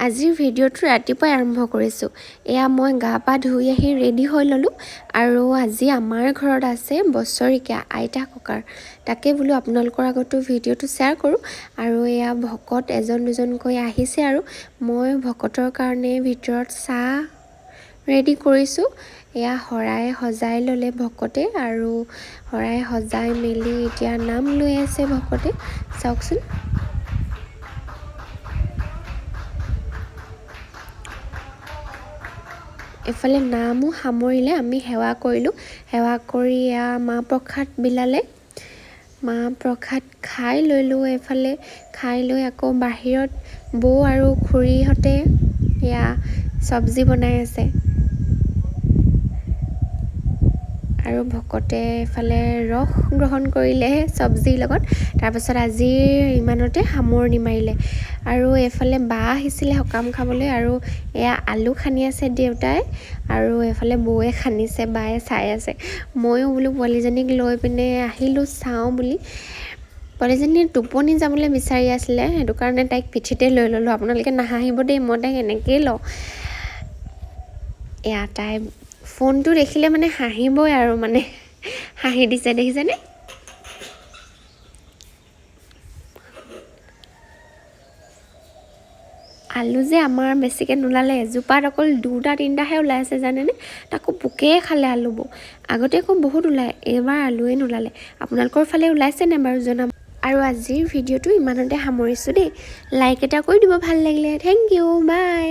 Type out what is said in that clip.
আজিৰ ভিডিঅ'টো ৰাতিপুৱাই আৰম্ভ কৰিছোঁ। এয়া মই গা পা ধুই আহি ৰেডি হৈ ল'লোঁ আৰু আজি আমাৰ ঘৰত আছে বছৰিকীয়া আইতা ককাৰ। তাকে বোলো আপোনালোকৰ আগতো ভিডিঅ'টো শ্বেয়াৰ কৰোঁ আৰু এয়া ভকত এজন দুজনকৈ আহিছে আৰু মই ভকতৰ কাৰণে ভিতৰত চাহ ৰেডি কৰিছোঁ। এয়া শৰাই সজাই ল'লে ভকতে আৰু শৰাই সজাই মেলি এতিয়া নাম লৈ আছে ভকতে, চাওকচোন। এফালে নামো সামৰিলে, আমি সেৱা কৰিলোঁ। সেৱা কৰি এয়া মাহ প্ৰসাদ বিলালে। মাহ প্ৰসাদ খাই ল'লোঁ। এফালে খাই লৈ আকৌ বাহিৰত বৌ আৰু খুৰীহঁতে এয়া চব্জি বনাই আছে আৰু ভকতে এফালে ৰস গ্ৰহণ কৰিলে চব্জিৰ লগত। তাৰপাছত আজিৰ ইমানতে সামৰণি মাৰিলে আৰু এফালে বা আহিছিলে সকাম খাবলৈ আৰু এয়া আলু খানি আছে দেউতাই আৰু এফালে বৌয়ে খানিছে, বায়ে চাই আছে। ময়ো বোলো পোৱালীজনীক লৈ পিনে আহিলোঁ চাওঁ বুলি। পোৱালীজনী টোপনি যাবলৈ বিচাৰি আছিলে, সেইটো কাৰণে তাইক পিঠিতে লৈ ল'লোঁ। আপোনালোকে নাহাঁহিব দেই, মই তাইক এনেকেই লওঁ। এয়া তাই ফোনটো দেখিলে মানে হাঁহিবই আৰু মানে হাঁহি দিছে, দেখিছেনে? আলু যে আমাৰ বেছিকৈ নোলালে, এজোপাত অকল 2-3টাহে ওলাইছে জানেনে? তাকো পোকেই খালে আলুবোৰ। আগতে আকৌ বহুত ওলায়, এইবাৰ আলুৱে নোলালে। আপোনালোকৰ ফালে ওলাইছেনে বাৰু জনাব। আৰু আজিৰ ভিডিঅ'টো ইমানতে সামৰিছোঁ দেই। লাইক এটা কৰি দিব ভাল লাগিলে। থেংক ইউ, বাই।